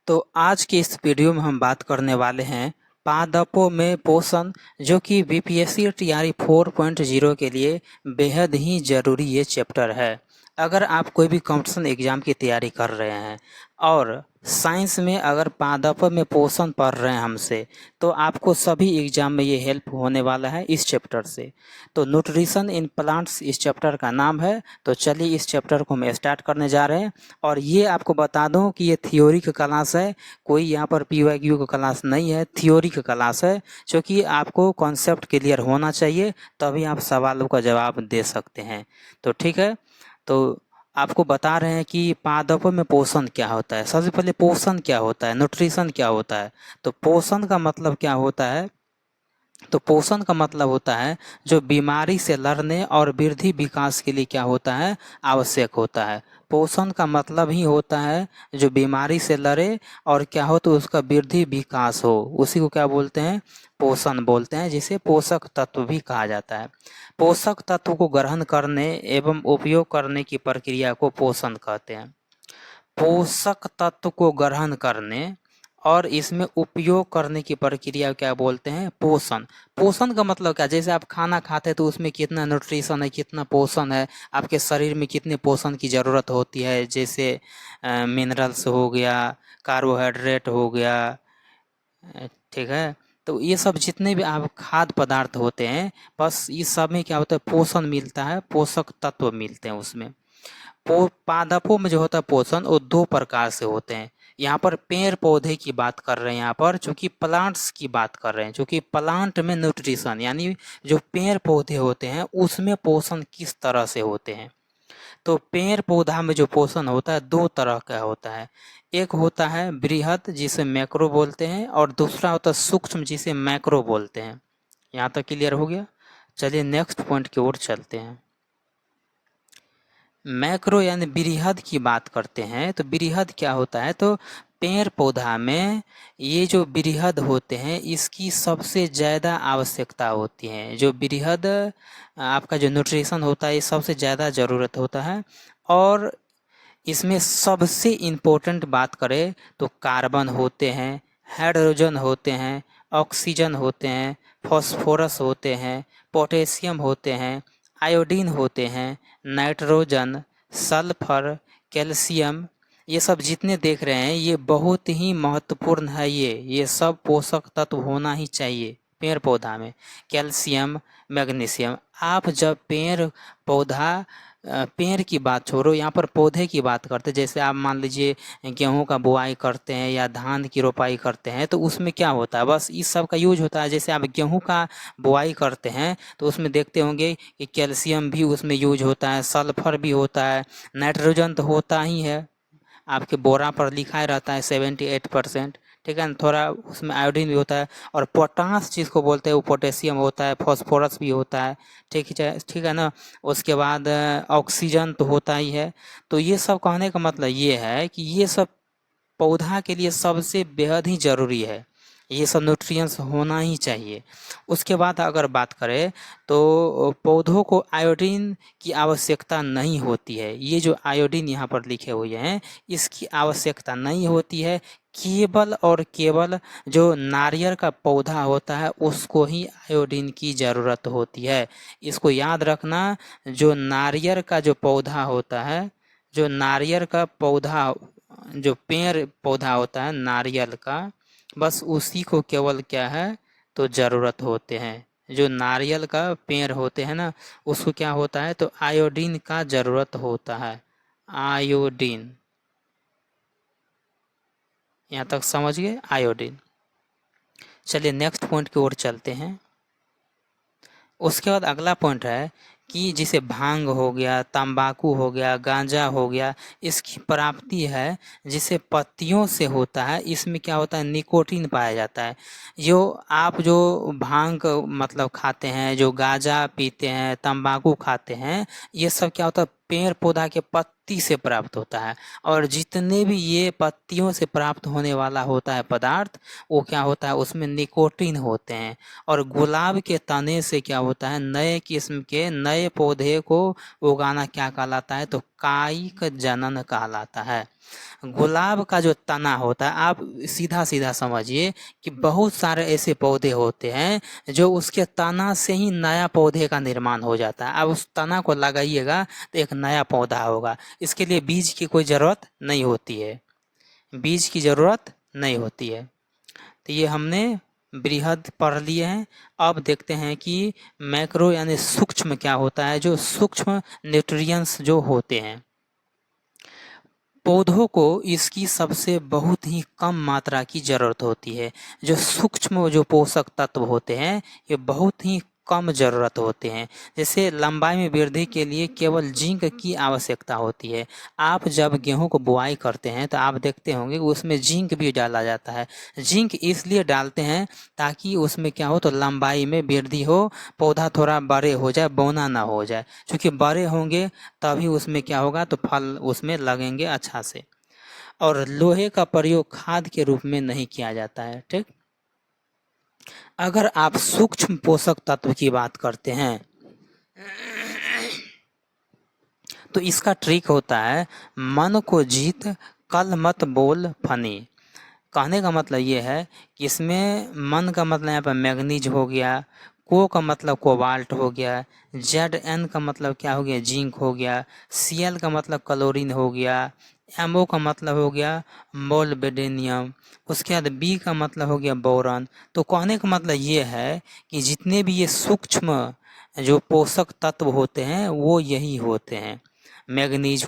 तो आज की इस वीडियो में हम बात करने वाले हैं पादपों में पोषण, जो कि बीपीएससी टीआरई 4.0 के लिए बेहद ही ज़रूरी ये चैप्टर है। अगर आप कोई भी कॉम्पिटिशन एग्ज़ाम की तैयारी कर रहे हैं और साइंस में अगर पादपों में पोषण पढ़ रहे हैं हमसे, तो आपको सभी एग्ज़ाम में ये हेल्प होने वाला है इस चैप्टर से। तो न्यूट्रिशन इन प्लांट्स इस चैप्टर का नाम है। तो चलिए इस चैप्टर को हम स्टार्ट करने जा रहे हैं। और ये आपको बता दूं कि ये थ्योरी का क्लास है, कोई यहाँ पर पीवाईक्यू का क्लास नहीं है, थ्योरी का क्लास है। क्योंकि आपको कॉन्सेप्ट क्लियर होना चाहिए, तभी आप सवालों का जवाब दे सकते हैं। तो ठीक है, तो आपको बता रहे हैं कि पादपों में पोषण क्या होता है। सबसे पहले पोषण क्या होता है, न्यूट्रिशन क्या होता है। तो पोषण का मतलब क्या होता है, तो पोषण का मतलब होता है जो बीमारी से लड़ने और वृद्धि विकास के लिए क्या होता है, आवश्यक होता है। पोषण का मतलब ही होता है जो बीमारी से लड़े और क्या हो तो उसका वृद्धि विकास हो, उसी को क्या बोलते हैं, पोषण बोलते हैं, जिसे पोषक तत्व भी कहा जाता है। पोषक तत्व को ग्रहण करने एवं उपयोग करने की प्रक्रिया को पोषण कहते हैं। पोषक तत्व को ग्रहण करने और इसमें उपयोग करने की प्रक्रिया क्या बोलते हैं, पोषण। पोषण का मतलब क्या, जैसे आप खाना खाते हैं तो उसमें कितना न्यूट्रिशन है, कितना पोषण है, आपके शरीर में कितने पोषण की ज़रूरत होती है। जैसे मिनरल्स हो गया, कार्बोहाइड्रेट हो गया, ठीक है। तो ये सब जितने भी आप खाद्य पदार्थ होते हैं, बस इस सब में क्या होता है, पोषण मिलता है, पोषक तत्व मिलते हैं उसमें। पादपों में जो होता है पोषण, वो दो प्रकार से होते हैं। यहाँ पर पेड़ पौधे की बात कर रहे हैं, यहाँ पर चूंकि प्लांट्स की बात कर रहे हैं, चूंकि प्लांट में न्यूट्रिशन यानी जो पेड़ पौधे होते हैं उसमें पोषण किस तरह से होते हैं। तो पेड़ पौधा में जो पोषण होता है दो तरह का होता है। एक होता है बृहद, जिसे मैक्रो बोलते हैं, और दूसरा होता है सूक्ष्म, जिसे मैक्रो बोलते हैं। यहाँ तक क्लियर हो गया। चलिए नेक्स्ट पॉइंट की ओर चलते हैं। मैक्रो यानी बृहद की बात करते हैं। तो बृहद क्या होता है, तो पेड़ पौधा में ये जो बृहद होते हैं इसकी सबसे ज़्यादा आवश्यकता होती है। जो बृहद आपका जो न्यूट्रिशन होता है ये सबसे ज़्यादा ज़रूरत होता है। और इसमें सबसे इम्पोर्टेंट बात करें तो कार्बन होते हैं, हाइड्रोजन होते हैं, ऑक्सीजन होते हैं, फॉस्फोरस होते हैं, पोटेशियम होते हैं, आयोडीन होते हैं, नाइट्रोजन, सल्फर, कैल्शियम, ये सब जितने देख रहे हैं ये बहुत ही महत्वपूर्ण है। ये सब पोषक तत्व होना ही चाहिए पेड़ पौधा में। Calcium, magnesium. आप जब पेड़ की बात छोड़ो, यहाँ पर पौधे की बात करते हैं। जैसे आप मान लीजिए गेहूं का बुआई करते हैं या धान की रोपाई करते हैं, तो उसमें क्या होता है, बस इस सब का यूज होता है। जैसे आप गेहूं का बुआई करते हैं तो उसमें देखते होंगे कि कैल्शियम भी उसमें यूज होता है, सल्फर भी होता है, नाइट्रोजन तो होता ही है, आपके बोरा पर लिखा रहता है 78%, ठीक है ना। थोड़ा उसमें आयोडीन भी होता है, और पोटास जिसको बोलते हैं वो पोटेशियम होता है, फॉस्फोरस भी होता है, ठीक है ना। उसके बाद ऑक्सीजन तो होता ही है। तो ये सब कहने का मतलब ये है कि ये सब पौधा के लिए सबसे बेहद ही ज़रूरी है, ये सब न्यूट्रिएंट्स होना ही चाहिए। उसके बाद अगर बात करें तो पौधों को आयोडीन की आवश्यकता नहीं होती है। ये जो आयोडीन यहाँ पर लिखे हुए हैं इसकी आवश्यकता नहीं होती है। केवल और केवल जो नारियल का पौधा होता है उसको ही आयोडीन की ज़रूरत होती है। इसको याद रखना, जो नारियल का जो पौधा होता है, जो नारियल का पौधा, जो पेड़ पौधा होता है नारियल का, बस उसी को केवल क्या है तो ज़रूरत होते हैं। जो नारियल का पेड़ होते हैं ना, उसको क्या होता है तो आयोडीन का ज़रूरत होता है, आयोडीन। यहाँ तक समझ गए, आयोडीन। चलिए नेक्स्ट पॉइंट की ओर चलते हैं। उसके बाद अगला पॉइंट है कि जिसे भांग हो गया, तंबाकू हो गया, गांजा हो गया, इसकी प्राप्ति है जिसे पत्तियों से होता है। इसमें क्या होता है, निकोटीन पाया जाता है। आप जो भांग मतलब खाते हैं, जो गांजा पीते हैं, तंबाकू खाते हैं, ये सब क्या होता है पेड़ पौधा के पत्ती से प्राप्त होता है। और जितने भी ये पत्तियों से प्राप्त होने वाला होता है पदार्थ, वो क्या होता है उसमें निकोटीन होते हैं। और गुलाब के तने से क्या होता है, नए किस्म के नए पौधे को उगाना क्या कहलाता है तो कायिक जनन कहलाता है। गुलाब का जो तना होता है, आप सीधा सीधा समझिए कि बहुत सारे ऐसे पौधे होते हैं जो उसके तना से ही नया पौधे का निर्माण हो जाता है। अब उस तना को लगाइएगा तो एक नया पौधा होगा। इसके लिए बीज की कोई ज़रूरत नहीं होती है, बीज की ज़रूरत नहीं होती है। तो ये हमने बृहद पढ़ लिए हैं। अब देखते हैं कि मैक्रो यानी सूक्ष्म क्या होता है। जो सूक्ष्म न्यूट्रिएंट्स जो होते हैं, पौधों को इसकी सबसे बहुत ही कम मात्रा की ज़रूरत होती है। जो सूक्ष्म जो पोषक तत्व होते हैं ये बहुत ही कम ज़रूरत होते हैं। जैसे लंबाई में वृद्धि के लिए केवल जिंक की आवश्यकता होती है। आप जब गेहूं को बुआई करते हैं तो आप देखते होंगे कि उसमें जिंक भी डाला जाता है। जिंक इसलिए डालते हैं ताकि उसमें क्या हो तो लंबाई में वृद्धि हो, पौधा थोड़ा बड़े हो जाए, बौना ना हो जाए। क्योंकि बड़े होंगे तभी उसमें क्या होगा तो फल उसमें लगेंगे अच्छा से। और लोहे का प्रयोग खाद के रूप में नहीं किया जाता है। ठीक, अगर आप सूक्ष्म पोषक तत्व की बात करते हैं तो इसका ट्रिक होता है मन को जीत कल मत बोल फनी। कहने का मतलब ये है कि इसमें मन का मतलब यहाँ पर मैग्नीज हो गया, को का मतलब कोबाल्ट हो गया, Zn का मतलब क्या हो गया जिंक हो गया, Cl का मतलब क्लोरीन हो गया, MO का मतलब हो गया मोलबेडेनियम, उसके बाद B का मतलब हो गया बोरॉन। तो कहने का मतलब ये है कि जितने भी ये सूक्ष्म जो पोषक तत्व होते हैं वो यही होते हैं। Manganese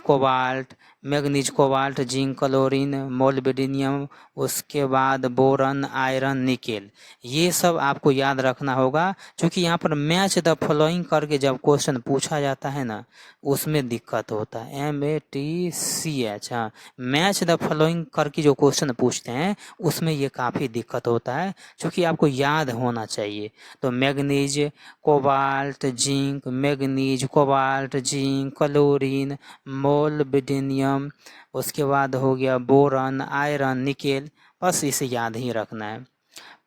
cobalt zinc chlorine molybdenum, उसके बाद बोरन आयरन निकेल, ये सब आपको याद रखना होगा। क्योंकि यहाँ पर मैच द फॉलोइंग करके जब क्वेश्चन पूछा जाता है ना उसमें दिक्कत होता है। MATCH, हाँ, मैच द फॉलोइंग करके जो क्वेश्चन पूछते हैं उसमें ये काफ़ी दिक्कत होता है, क्योंकि आपको याद होना चाहिए। तो manganese cobalt zinc, manganese cobalt zinc chlorine molybdenum, उसके बाद हो गया बोरन आयरन निकेल, बस इसे याद ही रखना है।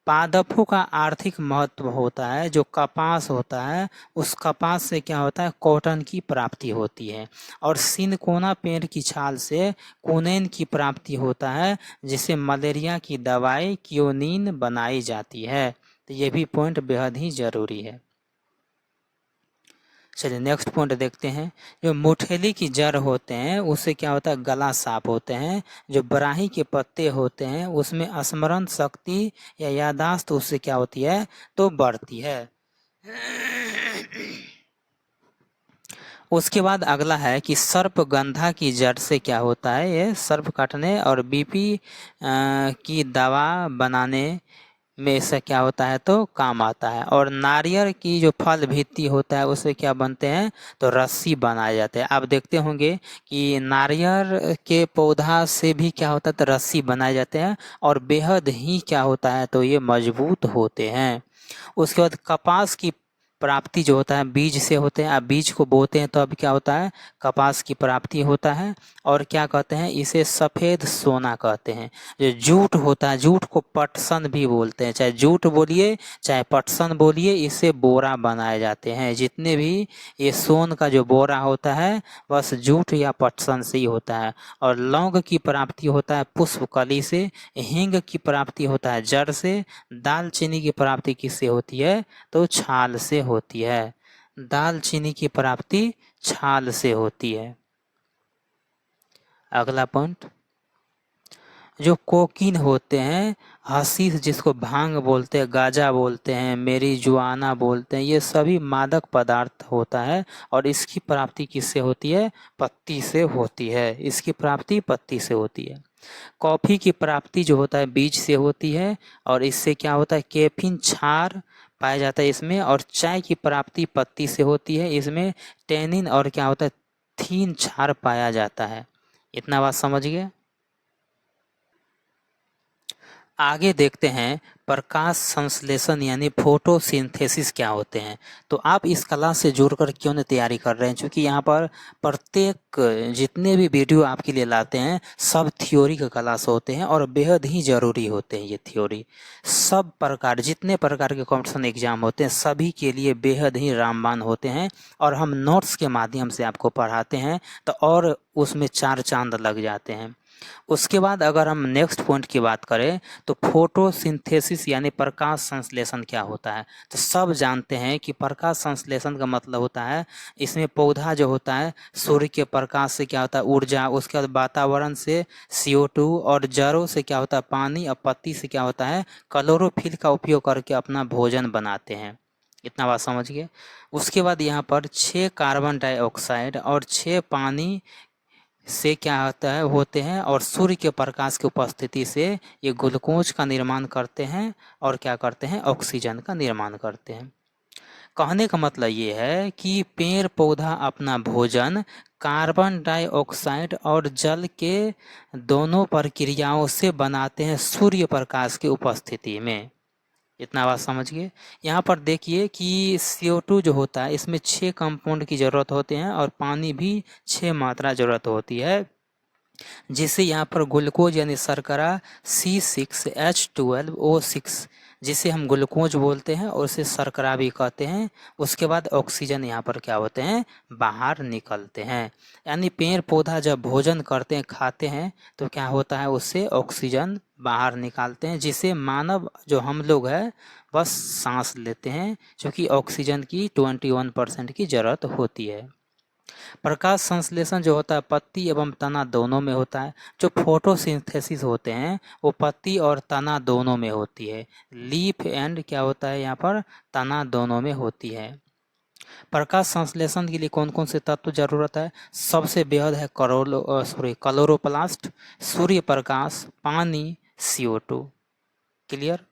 पादपों का आर्थिक महत्व होता है। जो कपास होता है उस कपास से क्या होता है कॉटन की प्राप्ति होती है। और सिनकोना पेड़ की छाल से कोनेन की प्राप्ति होता है, जिससे मलेरिया की दवाई क्योनिन बनाई जाती है। तो ये भी पॉइंट बेहद ही जरूरी है। चलिए नेक्स्ट पॉइंट देखते हैं। जो मुठेली की जड़ होते हैं उससे क्या होता है गला साफ होते हैं। जो बराही के पत्ते होते हैं उसमें स्मरण शक्ति या याददाश्त उससे क्या होती है तो बढ़ती है। उसके बाद अगला है कि सर्पगंधा की जड़ से क्या होता है, ये सर्प काटने और बीपी की दवा बनाने में इससे क्या होता है तो काम आता है। और नारियल की जो फल भित्ति होता है उससे क्या बनते हैं तो रस्सी बनाए जाते हैं। आप देखते होंगे कि नारियल के पौधा से भी क्या होता है तो रस्सी बनाए जाते हैं और बेहद ही क्या होता है तो ये मजबूत होते हैं। उसके बाद कपास की प्राप्ति जो होता है बीज से होते हैं। आप बीज को बोते हैं तो अब क्या होता है कपास की प्राप्ति होता है। और क्या कहते हैं इसे सफ़ेद सोना कहते हैं। जो जूट होता है, जूट को पटसन भी बोलते हैं, चाहे जूट बोलिए चाहे पटसन बोलिए, इससे बोरा बनाए जाते हैं। जितने भी ये सोन का जो बोरा होता है बस जूट या पटसन से ही होता है। और लौंग की प्राप्ति होता है पुष्पकली से, हींग की प्राप्ति होता है जड़ से, दालचीनी की प्राप्ति किससे होती है तो छाल से होती है। दालचीनी की प्राप्ति छाल से होती है। अगला पॉइंट, जो कोकीन होते हैं, हशीश जिसको भांग बोलते हैं, गांजा बोलते हैं, मेरिजुआना बोलते हैं, ये सभी मादक पदार्थ होता है। और इसकी प्राप्ति किससे होती है पत्ती से होती है। इसकी प्राप्ति पत्ती से होती है। कॉफ़ी की प्राप्ति जो होता है बीज से होती है और इससे क्या होता है कैफीन क्षार पाया जाता है इसमें। और चाय की प्राप्ति पत्ती से होती है, इसमें टेनिन और क्या होता है थीन क्षार पाया जाता है। इतना बात समझ गए। आगे देखते हैं प्रकाश संश्लेषण यानी फोटोसिंथेसिस क्या होते हैं। तो आप इस क्लास से जुड़कर क्यों नहीं तैयारी कर रहे हैं, क्योंकि यहाँ पर प्रत्येक जितने भी वीडियो आपके लिए लाते हैं सब थ्योरी का क्लास होते हैं और बेहद ही ज़रूरी होते हैं। ये थ्योरी सब प्रकार जितने प्रकार के कॉम्पिटिशन एग्जाम होते हैं सभी के लिए बेहद ही रामबाण होते हैं और हम नोट्स के माध्यम से आपको पढ़ाते हैं तो और उसमें चार चांद लग जाते हैं। उसके बाद अगर हम नेक्स्ट पॉइंट की बात करें तो फोटोसिंथेसिस यानी प्रकाश संश्लेषण क्या होता है। तो सब जानते हैं कि प्रकाश संश्लेषण का मतलब होता है इसमें पौधा जो होता है सूर्य के प्रकाश से क्या होता है ऊर्जा, उसके बाद वातावरण से CO2 और जड़ों से क्या होता है पानी और पत्ती से क्या होता है क्लोरोफिल का उपयोग करके अपना भोजन बनाते हैं। इतना बात समझ गए। उसके बाद यहाँ पर 6 कार्बन डाइऑक्साइड और 6 पानी से क्या होते हैं और सूर्य के प्रकाश की उपस्थिति से ये ग्लूकोज का निर्माण करते हैं और क्या करते हैं ऑक्सीजन का निर्माण करते हैं। कहने का मतलब ये है कि पेड़ पौधा अपना भोजन कार्बन डाइऑक्साइड और जल के दोनों प्रक्रियाओं से बनाते हैं सूर्य प्रकाश की उपस्थिति में। इतना बात समझ गए। यहाँ पर देखिए कि CO2 जो होता है इसमें 6 कंपाउंड की ज़रूरत होते हैं और पानी भी 6 मात्रा ज़रूरत होती है, जिसे यहाँ पर ग्लूकोज यानी शर्करा C6H12O6 जिसे हम ग्लूकोज बोलते हैं और उसे शर्करा भी कहते हैं। उसके बाद ऑक्सीजन यहाँ पर क्या होते हैं बाहर निकलते हैं। यानी पेड़ पौधा जब भोजन करते हैं खाते हैं तो क्या होता है उससे ऑक्सीजन बाहर निकालते हैं, जिसे मानव जो हम लोग हैं बस सांस लेते हैं, क्योंकि ऑक्सीजन की 21% की ज़रूरत होती है। प्रकाश संश्लेषण जो होता है पत्ती एवं तना दोनों में होता है। जो फोटोसिंथेसिस होते हैं वो पत्ती और तना दोनों में होती है। लीफ एंड क्या होता है यहाँ पर तना दोनों में होती है। प्रकाश संश्लेषण के लिए कौन कौन से तत्व जरूरत है। सबसे बेहद है क्लोरोप्लास्ट, सूर्य प्रकाश, पानी, CO2। क्लियर।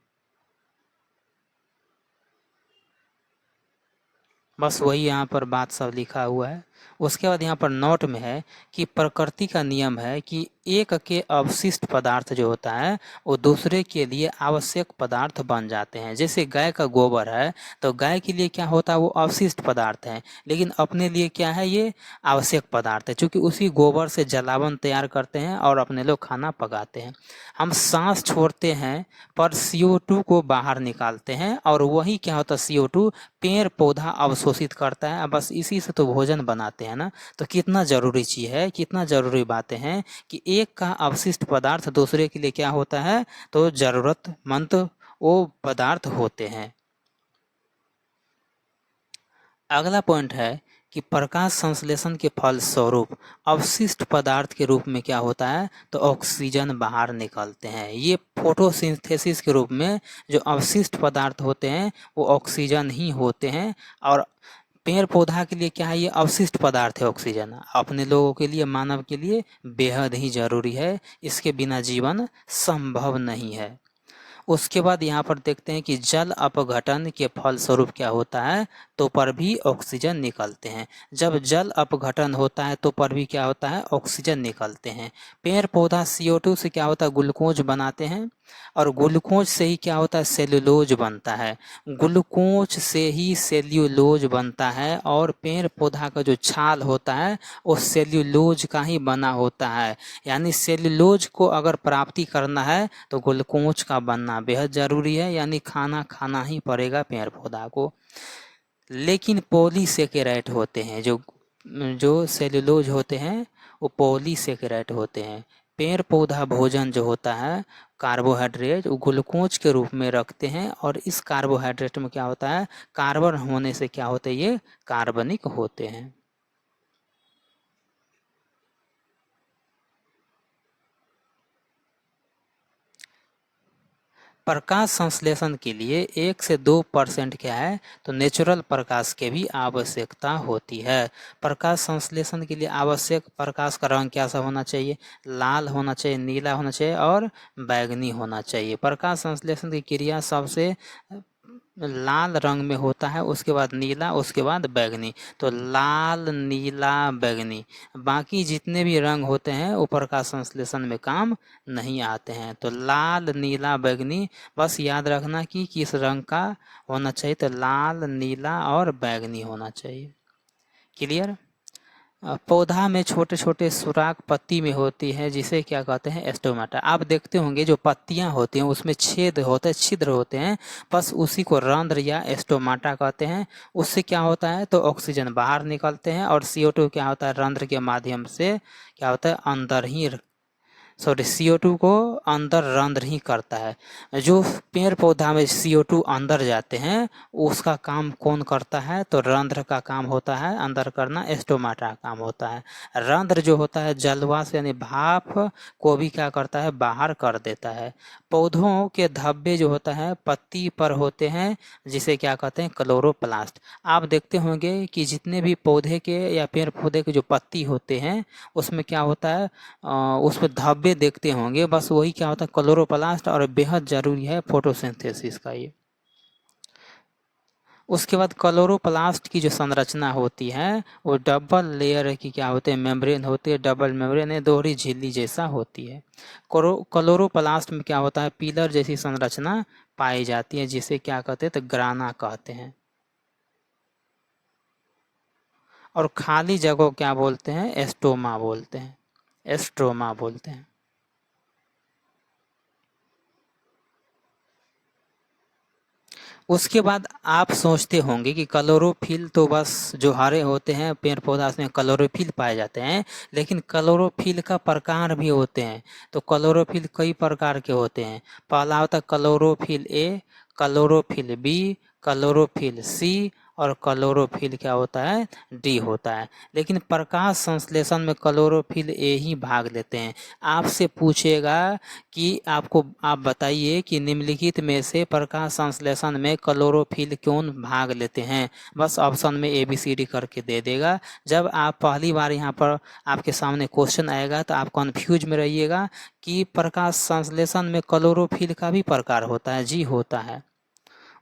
बस वही यहाँ पर बात सब लिखा हुआ है। उसके बाद यहाँ पर नोट में है कि प्रकृति का नियम है कि एक के अवशिष्ट पदार्थ जो होता है वो दूसरे के लिए आवश्यक पदार्थ बन जाते हैं। जैसे गाय का गोबर है तो गाय के लिए क्या होता है वो अवशिष्ट पदार्थ है, लेकिन अपने लिए क्या है ये आवश्यक पदार्थ है, क्योंकि उसी गोबर से जलावन तैयार करते हैं और अपने लोग खाना पकाते हैं। हम सांस छोड़ते हैं पर CO2 को बाहर निकालते हैं और वही क्या होता है CO2 पेड़ पौधा अवशोषित करता है। बस इसी से तो भोजन बनाते हैं ना। तो कितना ज़रूरी चीज़ है, कितना ज़रूरी बातें हैं कि एक का अवशिष्ट पदार्थ दूसरे के लिए क्या होता है तो ज़रूरतमंद वो पदार्थ होते हैं। अगला पॉइंट है कि प्रकाश संश्लेषण के फलस्वरूप अवशिष्ट पदार्थ के रूप में क्या होता है तो ऑक्सीजन बाहर निकलते हैं। ये फोटोसिंथेसिस के रूप में जो अवशिष्ट पदार्थ होते हैं वो ऑक्सीजन ही होते हैं। और पेड़ पौधा के लिए क्या है ये अवशिष्ट पदार्थ है ऑक्सीजन, अपने लोगों के लिए मानव के लिए बेहद ही ज़रूरी है, इसके बिना जीवन संभव नहीं है। उसके बाद यहाँ पर देखते हैं कि जल अपघटन के फलस्वरूप क्या होता है तो पर भी ऑक्सीजन निकलते हैं। जब जल अपघटन होता है तो पर भी क्या होता है ऑक्सीजन निकलते हैं। पेड़ पौधा CO2 से क्या होता है ग्लूकोज बनाते हैं और ग्लूकोज से ही क्या होता है सेल्यूलोज बनता है। ग्लूकोज से ही सेल्यूलोज बनता है और पेड़ पौधा का जो छाल होता है वो सेल्यूलोज का ही बना होता है। यानी सेल्यूलोज को अगर प्राप्ति करना है तो ग्लूकोज का बनना बेहद ज़रूरी है, यानी खाना खाना ही पड़ेगा पेड़ पौधा को। लेकिन पॉलीसेकेराइड होते हैं जो जो सेल्यूलोज होते हैं वो पॉलीसेकेराइड होते हैं। पेड़ पौधा भोजन जो होता है कार्बोहाइड्रेट वो ग्लूकोज के रूप में रखते हैं और इस कार्बोहाइड्रेट में क्या होता है कार्बन होने से क्या होते हैं ये कार्बनिक होते हैं। प्रकाश संश्लेषण के लिए 1 से 2% क्या है तो नेचुरल प्रकाश की भी आवश्यकता होती है। प्रकाश संश्लेषण के लिए आवश्यक प्रकाश का रंग क्या सा होना चाहिए, लाल होना चाहिए, नीला होना चाहिए और बैगनी होना चाहिए। प्रकाश संश्लेषण की क्रिया सबसे लाल रंग में होता है, उसके बाद नीला, उसके बाद बैगनी। तो लाल, नीला, बैगनी, बाकी जितने भी रंग होते हैं वो प्रकाश संश्लेषण में काम नहीं आते हैं। तो लाल, नीला, बैगनी, बस याद रखना कि किस रंग का होना चाहिए। तो लाल, नीला और बैगनी होना चाहिए। क्लियर। पौधा में छोटे छोटे सुराख पत्ती में होती है, जिसे क्या कहते हैं, स्टोमाटा। आप देखते होंगे जो पत्तियां होती हैं उसमें छेद होते हैं, छिद्र होते हैं, बस उसी को रंध्र या स्टोमाटा कहते हैं। उससे क्या होता है, तो ऑक्सीजन बाहर निकलते हैं और CO2 क्या होता है, रंध्र के माध्यम से क्या होता है, अंदर ही CO2 को अंदर रंध्र ही करता है। जो पेड़ पौधा में CO2 अंदर जाते हैं उसका काम कौन करता है, तो रंध्र का काम होता है अंदर करना, स्टोमाटा का काम होता है। रंध्र जो होता है जलवाष्प यानी भाप को भी क्या करता है, बाहर कर देता है। पौधों के धब्बे जो होता है पत्ती पर होते हैं, जिसे क्या कहते हैं, क्लोरोप्लास्ट। आप देखते होंगे कि जितने भी पौधे के या पेड़ पौधे के जो पत्ती होते हैं उसमें क्या होता है, उस पर धब्बे देखते होंगे, बस वही क्या होता है, क्लोरोप्लास्ट, और बेहद ज़रूरी है फोटोसिंथेसिस का ये। उसके बाद क्लोरोप्लास्ट की जो संरचना होती है वो डबल लेयर की क्या होती है, मेम्ब्रेन होती है, डबल मेम्ब्रेन है, दोहरी झिल्ली जैसा होती है। क्लोरोप्लास्ट में क्या होता है, पिलर जैसी संरचना पाई जाती है, जिसे क्या कहते हैं, तो ग्राना कहते हैं। और खाली जगह क्या बोलते हैं, एस्टोमा बोलते हैं, एस्ट्रोमा बोलते हैं। उसके बाद आप सोचते होंगे कि क्लोरोफिल तो बस जो हरे होते हैं पेड़ पौधा उसमें क्लोरोफिल पाए जाते हैं, लेकिन क्लोरोफिल का प्रकार भी होते हैं। तो क्लोरोफिल कई प्रकार के होते हैं। पहला होता है chlorophyll A, chlorophyll B, chlorophyll C, और क्लोरोफिल क्या होता है, डी होता है। लेकिन प्रकाश संश्लेषण में क्लोरोफिल ए ही भाग लेते हैं। आपसे पूछेगा कि आप बताइए कि निम्नलिखित में से प्रकाश संश्लेषण में क्लोरोफिल कौन भाग लेते हैं, बस ऑप्शन में ABCD करके दे देगा। जब आप पहली बार यहाँ पर आपके सामने क्वेश्चन आएगा तो आप कन्फ्यूज में रहिएगा कि प्रकाश संश्लेषण में क्लोरोफिल का भी प्रकार होता है, जी होता है।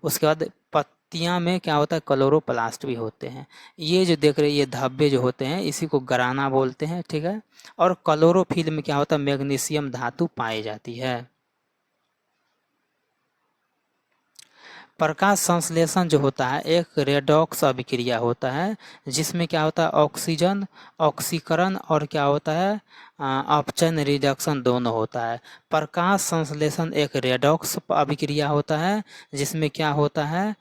उसके बाद पत्तियां में क्या होता है, क्लोरोप्लास्ट भी होते हैं। ये जो देख रहे हैं ये धब्बे जो होते हैं इसी को ग्राना बोलते हैं, ठीक है। और क्लोरोफिल में क्या होता है, मैग्नीशियम धातु पाई जाती है। प्रकाश संश्लेषण जो होता है एक रेडॉक्स अभिक्रिया होता है, जिसमें क्या होता है, ऑक्सीजन ऑक्सीकरण और क्या होता है, अपचयन रिडक्शन दोनों होता है। प्रकाश संश्लेषण एक रेडॉक्स अभिक्रिया होता है, जिसमें क्या होता है,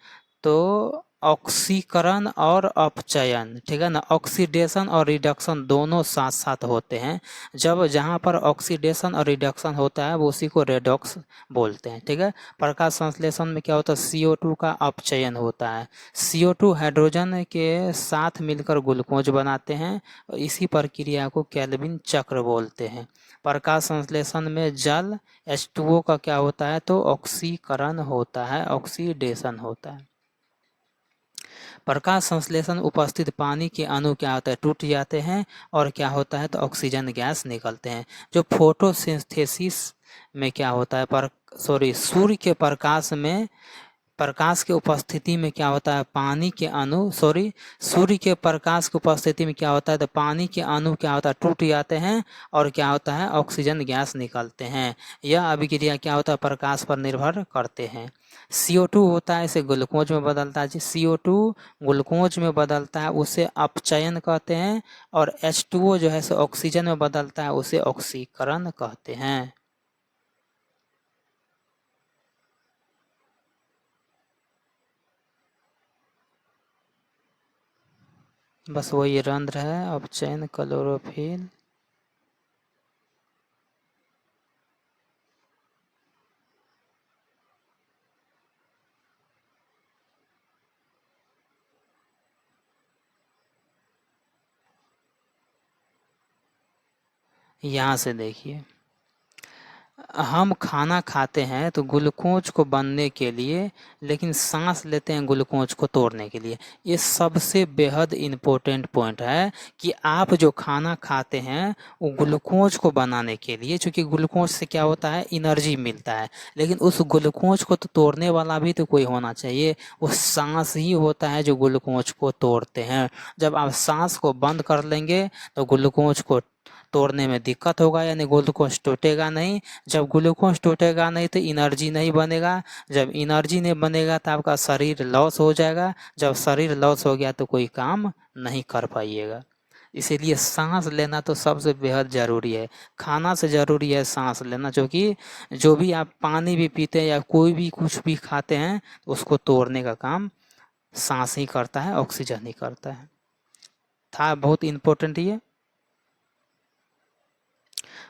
तो ऑक्सीकरण और अपचयन, ठीक है ना, ऑक्सीडेशन और रिडक्शन दोनों साथ साथ होते हैं। जब जहाँ पर ऑक्सीडेशन और रिडक्शन होता है वो उसी को रेडॉक्स बोलते हैं, ठीक है। प्रकाश संश्लेषण में क्या होता है, CO2 का अपचयन होता है। CO2 हाइड्रोजन के साथ मिलकर ग्लूकोज बनाते हैं। इसी प्रक्रिया को केल्विन चक्र बोलते हैं। प्रकाश संश्लेषण में जल H2O का क्या होता है, तो ऑक्सीकरण होता है, ऑक्सीडेशन होता है। प्रकाश संश्लेषण उपस्थित पानी के अणु क्या होता है, टूट जाते हैं और क्या होता है, तो ऑक्सीजन गैस निकलते हैं। जो फोटोसिंथेसिस में क्या होता है, सूर्य के प्रकाश में, प्रकाश के उपस्थिति में क्या होता है, पानी के अणु सूर्य के प्रकाश की उपस्थिति में क्या होता है, तो पानी के अणु क्या होता है, टूट जाते हैं और क्या होता है, ऑक्सीजन गैस निकलते हैं। यह अभिक्रिया क्या होता है, प्रकाश पर निर्भर करते हैं। CO2 होता है इसे ग्लूकोज में बदलता है, CO2 ग्लूकोज में बदलता है उसे अपचयन कहते हैं, और H2O जो है सो ऑक्सीजन में बदलता है उसे ऑक्सीकरण कहते हैं। बस वही रंध्र है, अपचयन, क्लोरोफिल। यहाँ से देखिए, हम खाना खाते हैं तो ग्लूकोज को बनने के लिए, लेकिन सांस लेते हैं ग्लूकोज को तोड़ने के लिए। ये सबसे बेहद इम्पोर्टेंट पॉइंट है कि आप जो खाना खाते हैं वो ग्लूकोज को बनाने के लिए, चूँकि ग्लूकोज से क्या होता है, एनर्जी मिलता है, लेकिन उस ग्लूकोज को तो तोड़ने वाला भी तो कोई होना चाहिए। वो सांस ही होता है जो ग्लूकोज को तोड़ते हैं। जब आप सांस को बंद कर लेंगे तो ग्लूकोज को तोड़ने में दिक्कत होगा, यानी ग्लूकोज टूटेगा नहीं। जब ग्लूकोज टूटेगा नहीं तो एनर्जी नहीं बनेगा। जब एनर्जी नहीं बनेगा तो आपका शरीर लॉस हो जाएगा। जब शरीर लॉस हो गया तो कोई काम नहीं कर पाइएगा। इसीलिए सांस लेना तो सबसे बेहद ज़रूरी है। खाना से ज़रूरी है सांस लेना, क्योंकि जो भी आप पानी भी पीते हैं या कोई भी कुछ भी खाते हैं उसको तोड़ने का काम सांस ही करता है, ऑक्सीजन ही करता है। था बहुत इम्पोर्टेंट ये।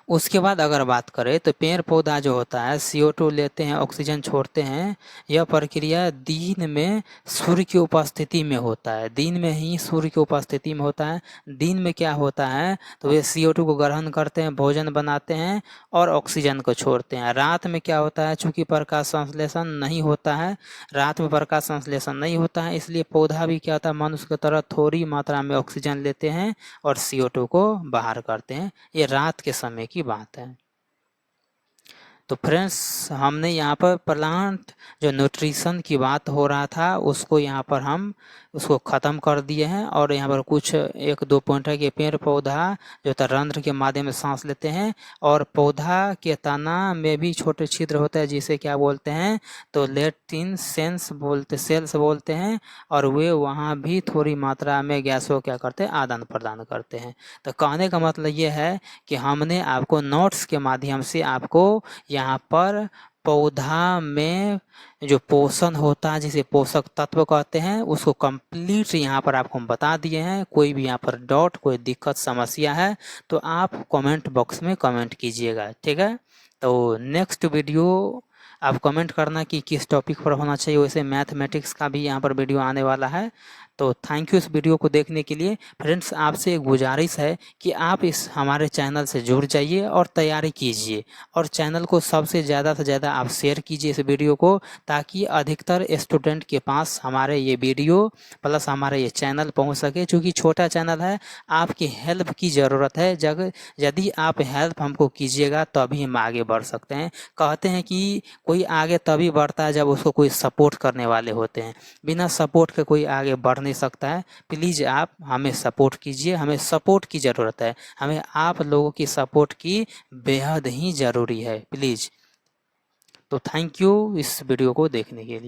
उसके बाद अगर बात करें तो पेड़ पौधा जो होता है CO2 लेते हैं, ऑक्सीजन छोड़ते हैं। यह प्रक्रिया दिन में सूर्य की उपस्थिति में होता है, दिन में ही सूर्य की उपस्थिति में होता है। दिन में क्या होता है तो वे CO2 को ग्रहण करते हैं, भोजन बनाते हैं और ऑक्सीजन को छोड़ते हैं। रात में क्या होता है, चूँकि प्रकाश संश्लेषण नहीं होता है, रात में प्रकाश संश्लेषण नहीं होता है, इसलिए पौधा भी क्या होता है, मनुष्य की तरह थोड़ी मात्रा में ऑक्सीजन लेते हैं और CO2 को बाहर करते हैं। ये रात के समय की बात है। तो फ्रेंड्स, हमने यहाँ पर प्लांट जो न्यूट्रिशन की बात हो रहा था उसको यहाँ पर हम उसको ख़त्म कर दिए हैं। और यहाँ पर कुछ एक दो पॉइंट है कि पेड़ पौधा जो रंध्र के माध्यम से सांस लेते हैं, और पौधा के तना में भी छोटे छिद्र होते हैं जिसे क्या बोलते हैं तो लेटिन सेल्स बोलते हैं, और वे वहाँ भी थोड़ी मात्रा में गैसों क्या करते हैं, आदान प्रदान करते हैं। तो कहने का मतलब ये है कि हमने आपको नोट्स के माध्यम से आपको यहाँ पर पौधा में जो पोषण होता है, जिसे पोषक तत्व कहते हैं, उसको कंप्लीट यहाँ पर आपको हम बता दिए हैं। कोई भी यहाँ पर डाउट, कोई दिक्कत समस्या है तो आप कमेंट बॉक्स में कमेंट कीजिएगा, ठीक है। तो नेक्स्ट वीडियो आप कमेंट करना कि किस टॉपिक पर होना चाहिए। वैसे मैथमेटिक्स का भी यहाँ पर वीडियो आने वाला है। तो थैंक यू इस वीडियो को देखने के लिए। फ्रेंड्स, आपसे एक गुजारिश है कि आप इस हमारे चैनल से जुड़ जाइए और तैयारी कीजिए, और चैनल को सबसे ज़्यादा से ज़्यादा आप शेयर कीजिए इस वीडियो को, ताकि अधिकतर स्टूडेंट के पास हमारे ये वीडियो प्लस हमारे ये चैनल पहुंच सके। चूँकि छोटा चैनल है, आपकी हेल्प की ज़रूरत है। यदि आप हेल्प हमको कीजिएगा तभी हम आगे बढ़ सकते हैं। कहते हैं कि कोई आगे तभी बढ़ता है जब उसको कोई सपोर्ट करने वाले होते हैं। बिना सपोर्ट के कोई आगे बढ़ नहीं सकता है। प्लीज़ आप हमें सपोर्ट कीजिए, हमें सपोर्ट की ज़रूरत है, हमें आप लोगों की सपोर्ट की बेहद ही ज़रूरी है, प्लीज़। तो थैंक यू इस वीडियो को देखने के लिए।